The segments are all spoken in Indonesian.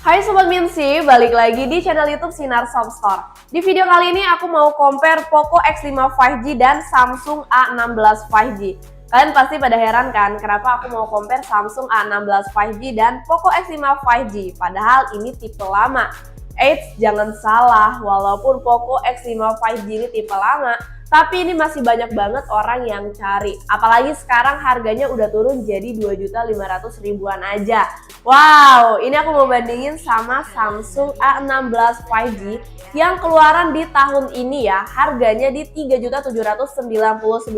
Hai Sobat Minsi, balik lagi di channel YouTube Sinar Shop Store. Di video kali ini aku mau compare Poco X5 5G dan Samsung A16 5G. Kalian pasti pada heran kan, kenapa aku mau compare Samsung A16 5G dan Poco X5 5G, padahal ini tipe lama. Eits, jangan salah, walaupun Poco X5 5G ini tipe lama, tapi ini masih banyak banget orang yang cari. Apalagi sekarang harganya udah turun jadi 2.500.000-an aja. Wow, ini aku mau bandingin sama Samsung A16 5G yang keluaran di tahun ini ya. Harganya di 3.799.000.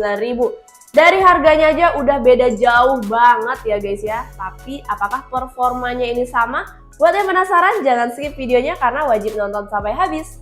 Dari harganya aja udah beda jauh banget ya guys ya. Tapi apakah performanya ini sama? Buat yang penasaran jangan skip videonya karena wajib nonton sampai habis.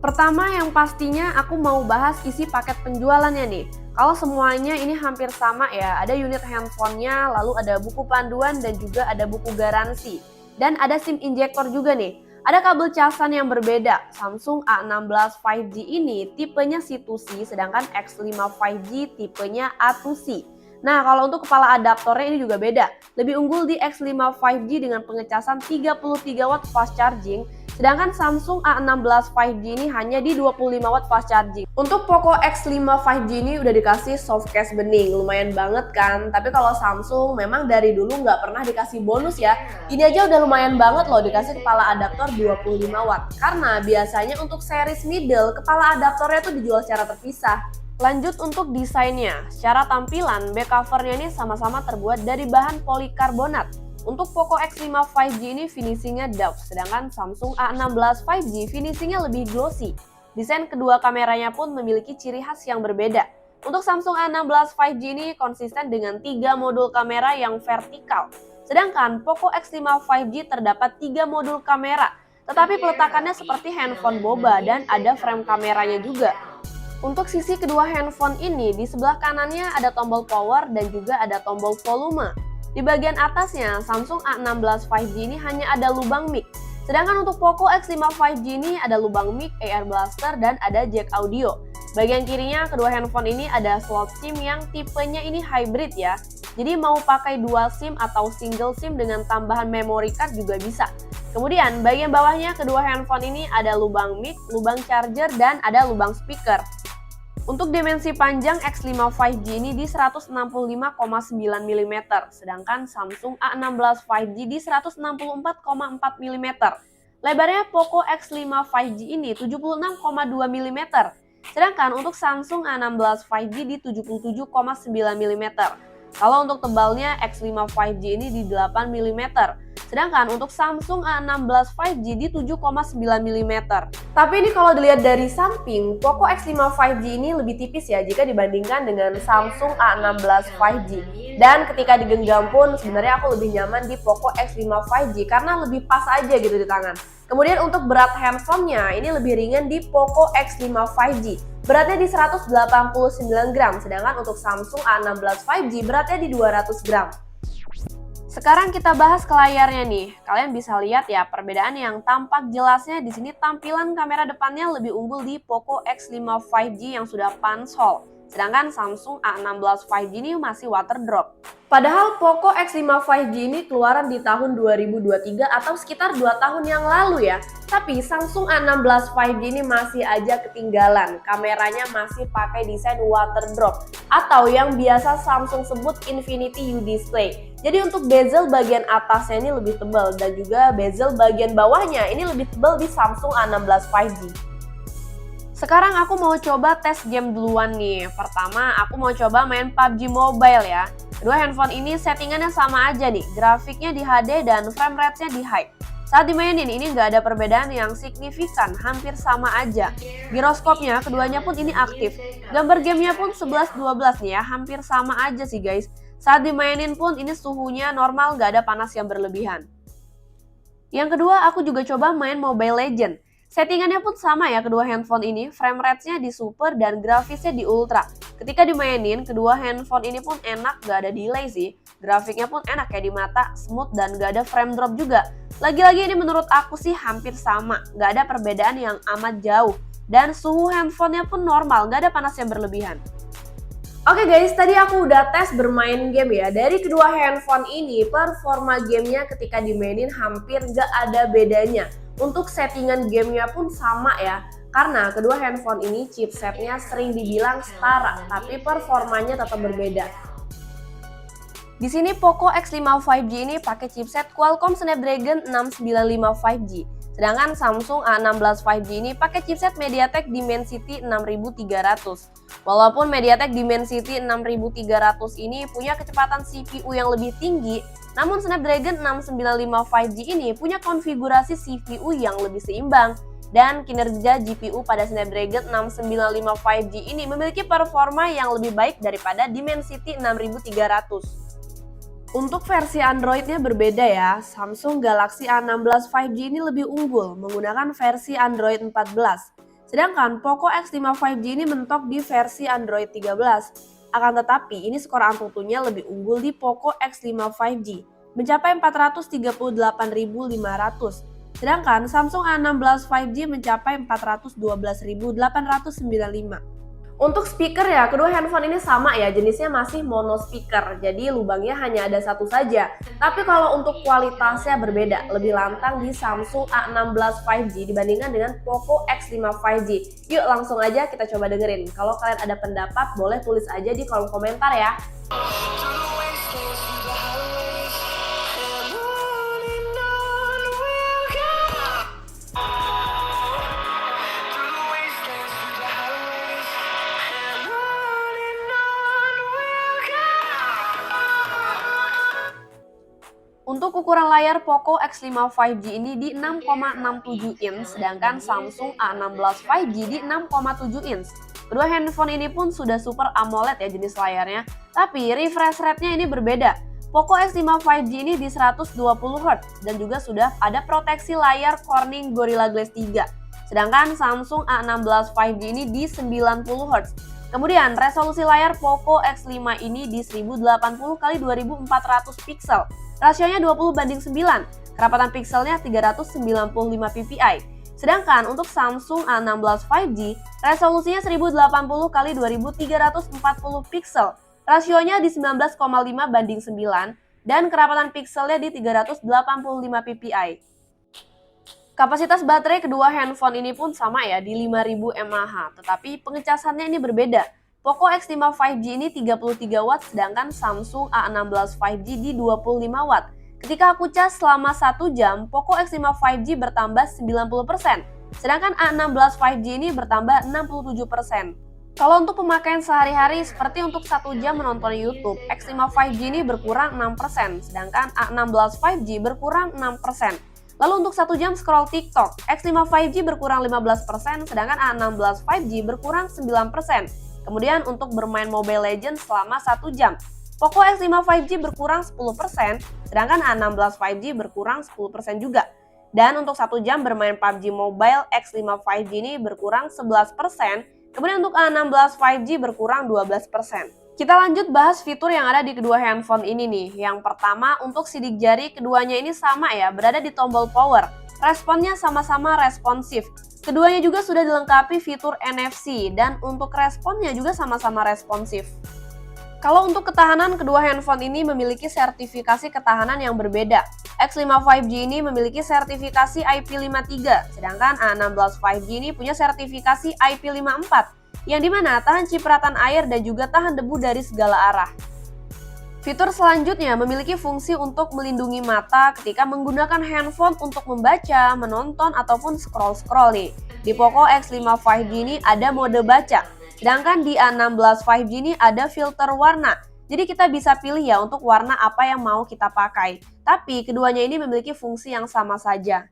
Pertama yang pastinya aku mau bahas isi paket penjualannya nih. Kalau semuanya ini hampir sama ya, ada unit handphonenya, lalu ada buku panduan dan juga ada buku garansi. Dan ada SIM injektor juga nih. Ada kabel casan yang berbeda. Samsung A16 5G ini tipenya C2C, sedangkan X5 5G tipenya A2C. Nah, kalau untuk kepala adaptornya ini juga beda. Lebih unggul di X5 5G dengan pengecasan 33 watt fast charging, sedangkan Samsung A16 5G ini hanya di 25 watt fast charging. Untuk Poco X5 5G ini udah dikasih soft case bening, lumayan banget kan. Tapi kalau Samsung memang dari dulu nggak pernah dikasih bonus ya. Ini aja udah lumayan banget loh dikasih kepala adaptor 25 watt. Karena biasanya untuk series middle, kepala adaptornya tuh dijual secara terpisah. Lanjut untuk desainnya, secara tampilan back covernya ini sama-sama terbuat dari bahan polikarbonat. Untuk Poco X5 5G ini finishingnya doff, sedangkan Samsung A16 5G finishingnya lebih glossy. Desain kedua kameranya pun memiliki ciri khas yang berbeda. Untuk Samsung A16 5G ini konsisten dengan 3 modul kamera yang vertikal. Sedangkan Poco X5 5G terdapat 3 modul kamera, tetapi peletakannya seperti handphone boba dan ada frame kameranya juga. Untuk sisi kedua handphone ini, di sebelah kanannya ada tombol power dan juga ada tombol volume. Di bagian atasnya, Samsung A16 5G ini hanya ada lubang mic. Sedangkan untuk Poco X5 5G ini ada lubang mic, AR blaster, dan ada jack audio. Bagian kirinya, kedua handphone ini ada slot SIM yang tipenya ini hybrid ya. Jadi mau pakai dual SIM atau single SIM dengan tambahan memory card juga bisa. Kemudian bagian bawahnya kedua handphone ini ada lubang mic, lubang charger, dan ada lubang speaker. Untuk dimensi panjang X5 5G ini di 165,9 mm, sedangkan Samsung A16 5G di 164,4 mm. Lebarnya Poco X5 5G ini 76,2 mm, sedangkan untuk Samsung A16 5G di 77,9 mm. Kalau untuk tebalnya X5 5G ini di 8 mm, sedangkan untuk Samsung A16 5G di 7,9 mm. Tapi ini kalau dilihat dari samping, Poco X5 5G ini lebih tipis ya jika dibandingkan dengan Samsung A16 5G. Dan ketika digenggam pun sebenarnya aku lebih nyaman di Poco X5 5G karena lebih pas aja gitu di tangan. Kemudian untuk berat handphonenya ini lebih ringan di Poco X5 5G. Beratnya di 189 gram, sedangkan untuk Samsung A16 5G beratnya di 200 gram. Sekarang kita bahas ke layarnya nih. Kalian bisa lihat ya perbedaan yang tampak jelasnya di sini, tampilan kamera depannya lebih unggul di Poco X5 5G yang sudah punch hole. Sedangkan Samsung A16 5G ini masih water drop. Padahal Poco X5 5G ini keluaran di tahun 2023 atau sekitar 2 tahun yang lalu ya. Tapi Samsung A16 5G ini masih aja ketinggalan. Kameranya masih pakai desain water drop atau yang biasa Samsung sebut Infinity U Display. Jadi untuk bezel bagian atasnya ini lebih tebal dan juga bezel bagian bawahnya ini lebih tebal di Samsung A16 5G. Sekarang aku mau coba tes game duluan nih. Pertama aku mau coba main PUBG Mobile ya. Kedua handphone ini settingannya sama aja nih. Grafiknya di HD dan frame rate-nya di high. Saat dimainin ini nggak ada perbedaan yang signifikan, hampir sama aja. Giroskopnya keduanya pun ini aktif. Gambar gamenya pun 11-12 nih ya, hampir sama aja sih guys. Saat dimainin pun ini suhunya normal, nggak ada panas yang berlebihan. Yang kedua aku juga coba main Mobile Legends. Settingannya pun sama ya kedua handphone ini, frame rate-nya di super dan grafisnya di ultra. Ketika dimainin, kedua handphone ini pun enak, gak ada delay sih. Grafiknya pun enak ya di mata, smooth dan gak ada frame drop juga. Lagi-lagi ini menurut aku sih hampir sama, gak ada perbedaan yang amat jauh. Dan suhu handphonenya pun normal, gak ada panas yang berlebihan. Oke guys, tadi aku udah tes bermain game ya. Dari kedua handphone ini, performa gamenya ketika dimainin hampir gak ada bedanya. Untuk settingan gamenya pun sama ya. Karena kedua handphone ini chipsetnya sering dibilang setara, tapi performanya tetap berbeda. Di sini Poco X5 5G ini pakai chipset Qualcomm Snapdragon 695 5G. Sedangkan Samsung A16 5G ini pakai chipset MediaTek Dimensity 6300. Walaupun MediaTek Dimensity 6300 ini punya kecepatan CPU yang lebih tinggi, namun Snapdragon 695 5G ini punya konfigurasi CPU yang lebih seimbang. Dan kinerja GPU pada Snapdragon 695 5G ini memiliki performa yang lebih baik daripada Dimensity 6300. Untuk versi Android-nya berbeda ya, Samsung Galaxy A16 5G ini lebih unggul menggunakan versi Android 14. Sedangkan Poco X5 5G ini mentok di versi Android 13. Akan tetapi ini skor Antutunya lebih unggul di Poco X5 5G, mencapai 438.500. Sedangkan Samsung A16 5G mencapai 412.895. Untuk speaker ya, kedua handphone ini sama ya, jenisnya masih mono speaker, jadi lubangnya hanya ada satu saja. Tapi kalau untuk kualitasnya berbeda, lebih lantang di Samsung A16 5G dibandingkan dengan Poco X5 5G. Yuk langsung aja kita coba dengerin. Kalau kalian ada pendapat, boleh tulis aja di kolom komentar ya. Untuk ukuran layar Poco X5 5G ini di 6,67 inch, sedangkan Samsung A16 5G di 6,7 inch. Kedua handphone ini pun sudah Super AMOLED ya jenis layarnya, tapi refresh rate-nya ini berbeda. Poco X5 5G ini di 120 Hz dan juga sudah ada proteksi layar Corning Gorilla Glass 3. Sedangkan Samsung A16 5G ini di 90 Hz. Kemudian resolusi layar Poco X5 ini di 1080x2400 pixel. Rasionya 20:9, kerapatan pixelnya 395 ppi. Sedangkan untuk Samsung A16 5G, resolusinya 1080x2340 pixel. Rasionya di 19,5:9 dan kerapatan pixelnya di 385 ppi. Kapasitas baterai kedua handphone ini pun sama ya, di 5000 mAh, tetapi pengecasannya ini berbeda. Poco X5 5G ini 33 watt, sedangkan Samsung A16 5G di 25 watt. Ketika aku cas selama 1 jam, Poco X5 5G bertambah 90%, sedangkan A16 5G ini bertambah 67%. Kalau untuk pemakaian sehari-hari seperti untuk 1 jam menonton YouTube, X5 5G ini berkurang 6%, sedangkan A16 5G berkurang 6%. Lalu untuk 1 jam scroll TikTok, X5 5G berkurang 15%, sedangkan A16 5G berkurang 9%. Kemudian untuk bermain Mobile Legends selama 1 jam, Poco X5 5G berkurang 10%, sedangkan A16 5G berkurang 10% juga. Dan untuk 1 jam bermain PUBG Mobile, X5 5G ini berkurang 11%, kemudian untuk A16 5G berkurang 12%. Kita lanjut bahas fitur yang ada di kedua handphone ini nih. Yang pertama, untuk sidik jari keduanya ini sama ya, berada di tombol power. Responnya sama-sama responsif. Keduanya juga sudah dilengkapi fitur NFC dan untuk responnya juga sama-sama responsif. Kalau untuk ketahanan, kedua handphone ini memiliki sertifikasi ketahanan yang berbeda. X5 5G ini memiliki sertifikasi IP53, sedangkan A16 5G ini punya sertifikasi IP54, yang dimana tahan cipratan air dan juga tahan debu dari segala arah. Fitur selanjutnya memiliki fungsi untuk melindungi mata ketika menggunakan handphone untuk membaca, menonton, ataupun scroll-scroll nih. Di Poco X5 5G ini ada mode baca, sedangkan di A16 5G ini ada filter warna. Jadi kita bisa pilih ya untuk warna apa yang mau kita pakai. Tapi keduanya ini memiliki fungsi yang sama saja.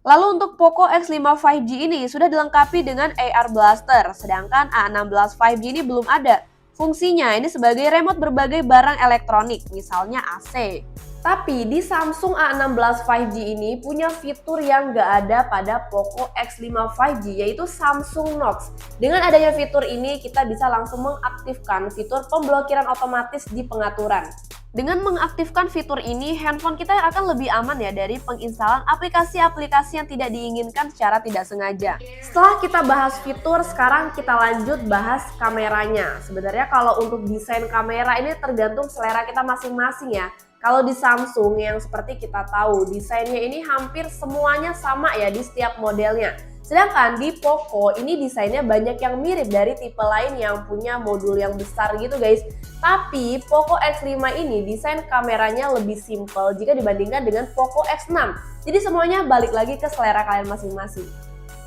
Lalu untuk Poco X5 5G ini sudah dilengkapi dengan AR Blaster, sedangkan A16 5G ini belum ada. Fungsinya ini sebagai remote berbagai barang elektronik, misalnya AC. Tapi di Samsung A16 5G ini punya fitur yang nggak ada pada Poco X5 5G, yaitu Samsung Knox. Dengan adanya fitur ini, kita bisa langsung mengaktifkan fitur pemblokiran otomatis di pengaturan. Dengan mengaktifkan fitur ini, handphone kita akan lebih aman ya dari penginstalan aplikasi-aplikasi yang tidak diinginkan secara tidak sengaja. Setelah kita bahas fitur, sekarang kita lanjut bahas kameranya. Sebenarnya kalau untuk desain kamera ini tergantung selera kita masing-masing ya. Kalau di Samsung yang seperti kita tahu, desainnya ini hampir semuanya sama ya di setiap modelnya. Sedangkan di Poco ini desainnya banyak yang mirip dari tipe lain yang punya modul yang besar gitu guys. Tapi Poco X5 ini desain kameranya lebih simple jika dibandingkan dengan Poco X6. Jadi semuanya balik lagi ke selera kalian masing-masing.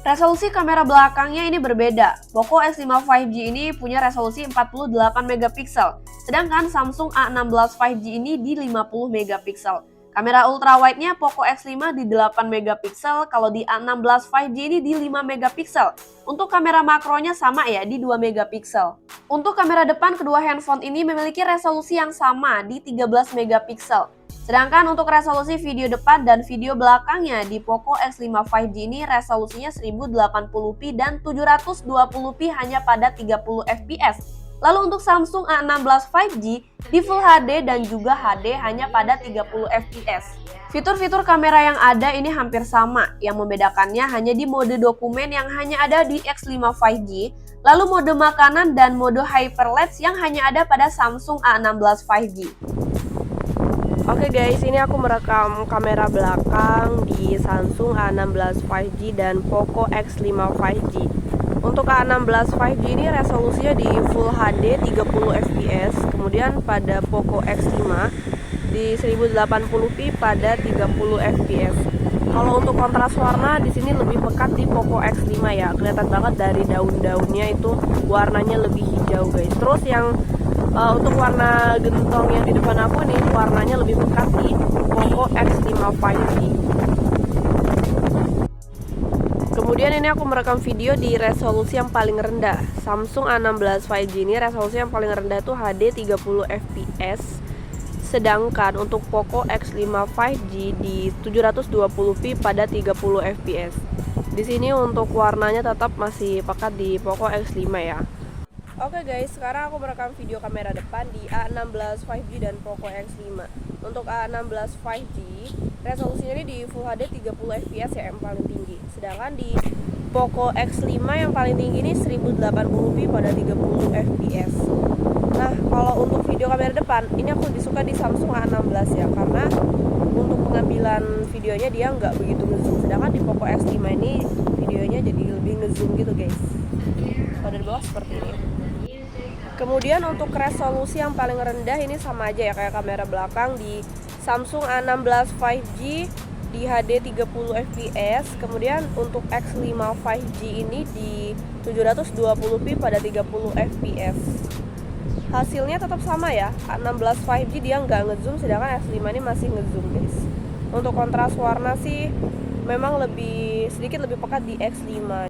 Resolusi kamera belakangnya ini berbeda. Poco X5 5G ini punya resolusi 48 megapiksel, sedangkan Samsung A16 5G ini di 50 megapiksel. Kamera ultrawide-nya Poco X5 di 8 megapiksel, kalau di A16 5G ini di 5 megapiksel. Untuk kamera makronya sama ya, di 2 megapiksel. Untuk kamera depan kedua handphone ini memiliki resolusi yang sama di 13 megapiksel. Sedangkan untuk resolusi video depan dan video belakangnya di Poco X5 5G ini resolusinya 1080p dan 720p hanya pada 30 fps. Lalu untuk Samsung A16 5G di Full HD dan juga HD hanya pada 30 fps. Fitur-fitur kamera yang ada ini hampir sama, yang membedakannya hanya di mode dokumen yang hanya ada di X5 5G, lalu mode makanan dan mode hyperlapse yang hanya ada pada Samsung A16 5G. Oke guys, ini aku merekam kamera belakang di Samsung A16 5G dan Poco X5 5G. Untuk A16 5G ini resolusinya di Full HD 30 fps, kemudian pada Poco X5 di 1080p pada 30 fps. Kalau untuk kontras warna di sini lebih pekat di Poco X5 ya, kelihatan banget dari daun-daunnya itu warnanya lebih hijau guys. Terus yang untuk warna gentong yang di depan aku nih warnanya lebih pekat di Poco X5 5G. Kemudian ini aku merekam video di resolusi yang paling rendah. Samsung A16 5G ini resolusi yang paling rendah itu HD 30 fps. Sedangkan untuk Poco X5 5G di 720p pada 30 fps. Di sini untuk warnanya tetap masih pekat di Poco X5 ya. Oke guys, sekarang aku merekam video kamera depan di A16 5G dan Poco X5. Untuk A16 5G, resolusinya ini di Full HD 30 fps ya, yang paling tinggi. Sedangkan di Poco X5 yang paling tinggi ini 1080p pada 30 fps. Nah, kalau untuk video kamera depan, ini aku lebih suka di Samsung A16 ya, karena untuk pengambilan videonya dia nggak begitu ngezoom. Sedangkan di Poco X5 ini videonya jadi lebih ngezoom gitu guys. Kalau dari bawah seperti ini. Kemudian untuk resolusi yang paling rendah ini sama aja ya kayak kamera belakang di Samsung A16 5G di HD 30 fps. Kemudian untuk X5 5G ini di 720p pada 30 fps. Hasilnya tetap sama ya, A16 5G dia nggak ngezoom, sedangkan X5 ini masih ngezoom guys. Untuk kontras warna sih memang sedikit lebih pekat di X5.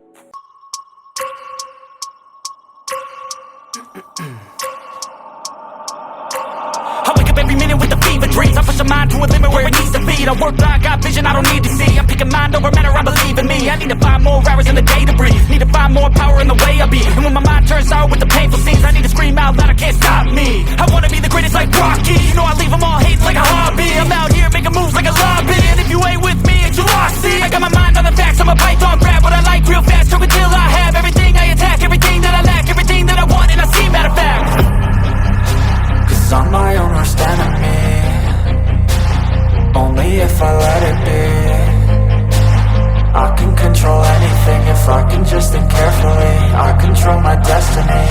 Every minute with the fever dreams, I push my mind to a limit where it needs to be. I work blind, got vision I don't need to see. I'm picking mind over matter, I believe in me. I need to find more hours in the day to breathe. Need to find more power in the way I be. And when my mind turns sour with the painful scenes, I need to scream out loud, I can't stop me. I wanna be the greatest like Rocky. You know I leave them all hating like a hobby. I'm out here making moves like a lobby. And if you ain't with me, it's you lost, see. I got my mind on the facts, I'm a python, grab what I like real fast. Choke until I have everything I attack, everything that I lack, everything that I want, and I see matter of fact. Cause I'm my own worst enemy. Only if I let it be. I can control anything if I can just think carefully. I control my destiny.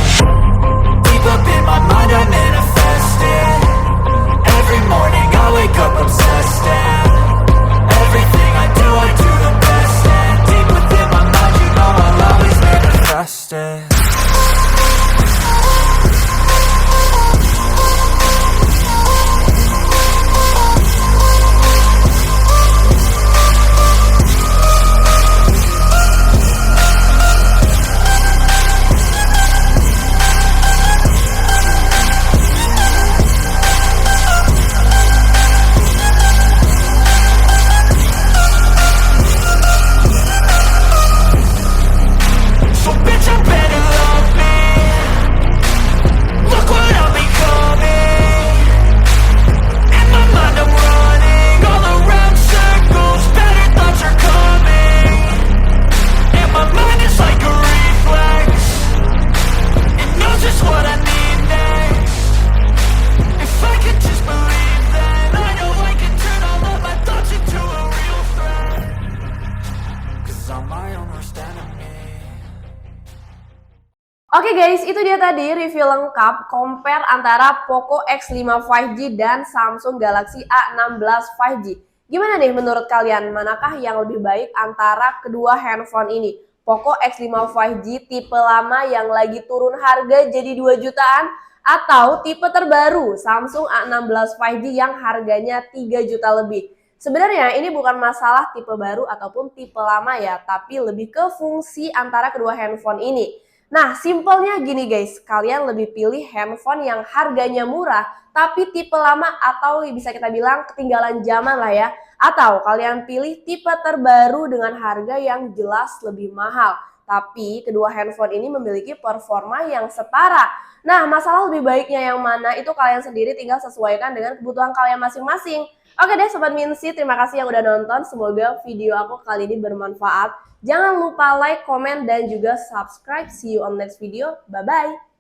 Oke guys, itu dia tadi review lengkap compare antara Poco X5 5G dan Samsung Galaxy A16 5G. Gimana nih menurut kalian? Manakah yang lebih baik antara kedua handphone ini? Poco X5 5G tipe lama yang lagi turun harga jadi 2 jutaan atau tipe terbaru Samsung A16 5G yang harganya 3 juta lebih? Sebenarnya ini bukan masalah tipe baru ataupun tipe lama ya, tapi lebih ke fungsi antara kedua handphone ini. Nah, simpelnya gini guys, kalian lebih pilih handphone yang harganya murah, tapi tipe lama atau bisa kita bilang ketinggalan zaman lah ya. Atau kalian pilih tipe terbaru dengan harga yang jelas lebih mahal. Tapi kedua handphone ini memiliki performa yang setara. Nah, masalah lebih baiknya yang mana itu kalian sendiri tinggal sesuaikan dengan kebutuhan kalian masing-masing. Oke deh Sobat Minsi, terima kasih yang udah nonton. Semoga video aku kali ini bermanfaat. Jangan lupa like, komen, dan juga subscribe. See you on next video. Bye-bye.